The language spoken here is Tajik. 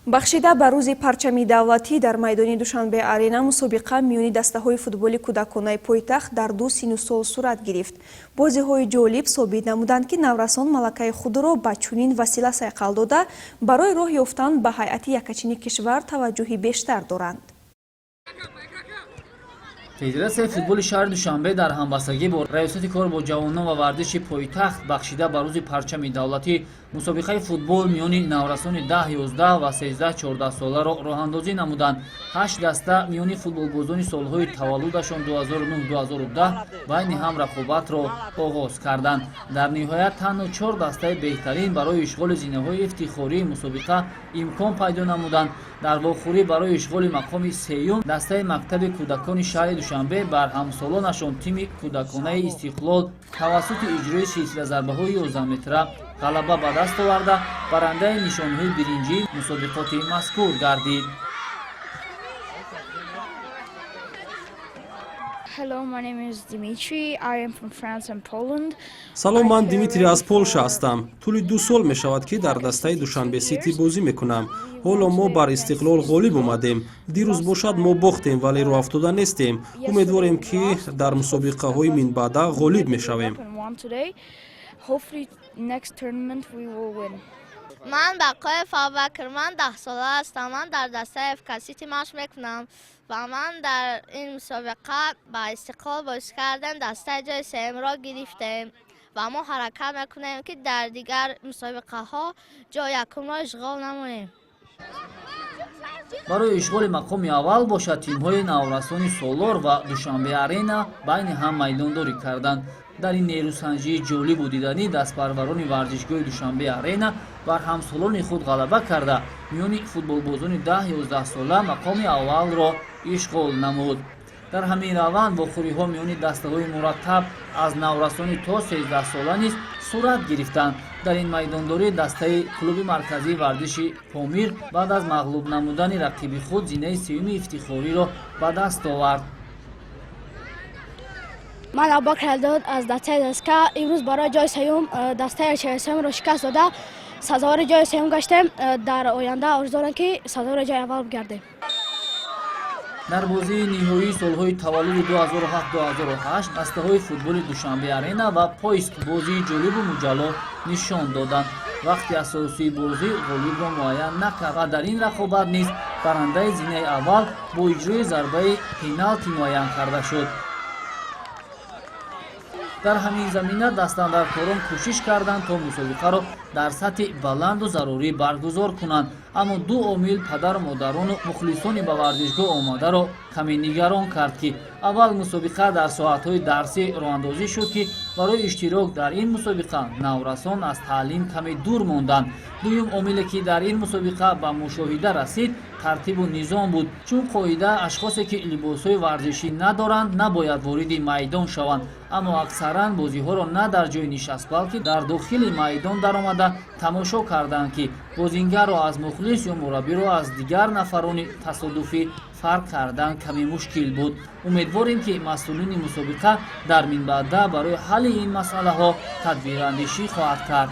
бахшида ба рӯзи парчами давлатӣ дар майдони Душанбе арена мусобиқа миёни дастаҳои футболи кӯдаконаи пойтахт дар ду сину сол сурат гирифт. Бозиҳои ҷолиб собит намуданд ки наврасон малакаи худро ба чунин васила сайқал дода барои роҳ ёфтан ба ҳайати якачини кишвар таваҷҷӯҳи бештар доранд. Федератсияи футболи шаҳри Душанбе дар ҳамбастагӣ бо раёсати кор бо ҷавонон ва варзиши пойтахт бахшида ба рӯзи парчами давлатӣ мусобиқаи футбол миёни наврасони 10-11 ва 13-14 соларо роҳандозӣ намуданд. 8 даста миёни футболбозони солҳои таваллудашон 2009-2010 байни ҳам рақобатро оғоз карданд. Дар ниҳоят танҳо 4 дастаи беҳтарин барои ишғоли зинаҳои ифтихории мусобиқа имкон пайдо намуданд. Дар вохӯрӣ барои ишғоли мақоми сеюм дастаи мактаби кӯдакони шаҳри Душанбе бар ҳамсолонашон тими кӯдаконаи Истиқлол тавассути иҷрои силсилазарбаҳои 11 метра ғалаба ба даст оварда барандаи нишониҳои биринҷии мусобиқоти мазкур гардид. Hello, my name is Dimitri. I am from France and Poland. Салом, ман Димитри аз Полша ҳастам. Тӯли 2 сол мешавад ки дар дастаи Душанбе Сити бозӣ мекунам. ҳоло мо бар Истиқлол ғолиб омадем. Дирӯз бошад мо бохтем, вале роҳафтода нестем. Умедворем ки дар мусобиқаҳои минбаъда ғолиб мешавем. من بقای فابکر من 10 ساله هستم. من در دسته FK سیتی مشق میکنم و من در این مسابقه با استقلال بازی کردیم. دسته جای سوم را گرفتیم و ما حرکت میکنیم که در دیگر مسابقه ها جای یکم را اشغال نمونیم. барои ишғоли мақоми аввал бошад тимҳои наврасони Солор ва Душанбе арена байни ҳам майдондорӣ карданд. дар ин нерӯсанҷии ҷолибу диданӣ дастпарварони варзишгоҳи Душанбе арена бар ҳамсолони худ ғалаба карда миёни футболбозони 10-11 сола мақоми аввалро ишғол намуд. дар ҳамин раванд вохӯриҳо миёни дастаҳои мураттаб аз наврасони то 13 сола низ сурат гирифтанд. дар ин майдондорӣ дастаи клуби марказии варзиши Помир баъд аз мағлуб намудани рақиби худ зинаи сеюми ифтихориро ба даст овард. من ابوبکر الداد از دسته دسکا امروز برای جای سوم دسته سوم رو شکست داده سزاوار جای سوم گشتیم. در آینده آرزو دارم که سزاوار جای اول بگردیم. дар бозии ниҳоии солҳои таваллуди 2007-2008 дастаҳои футболи Душанбе арена ва Поиск бозии ҷолибу муҷалло нишон доданд. вақти асосии бозӣ ғолибро муайян накард ва дар ин рақобат низ барандаи зинаи аввал бо иҷрои зарбаи пеналти муайян карда шуд. дар ҳамин замина дастандаркорон кӯшиш карданд то мусобиқаро дар сатҳи баланду зарурӣ баргузор кунанд, аммо ду омил падару модарону мухлисони ба варзишгоҳ омадаро каме нигарон кард ки аввал мусобиқа дар соатҳои дарсӣ роҳандозӣ шуд ки барои иштирок дар ин мусобиқа наврасон аз таълим каме дур монданд. дуюм омиле ки дар ин мусобиқа ба мушоҳида расид тартибу низом буд, чун қоида ашхосе ки либосҳои варзишӣ надоранд набояд вориди майдон шаванд, аммо аксаран бозиҳоро на дар ҷои нишаст балки дар дохили майдон даромада тамошо карданд ки бозингарро аз мухлис ё мураббиро аз дигар нафарони тасодуфӣ фарқ кардан каме мушкил буд. умедворем ки масъулини мусобиқа дар минбаъда барои ҳалли ин масъалаҳо тадбирандешӣ хоҳад кард.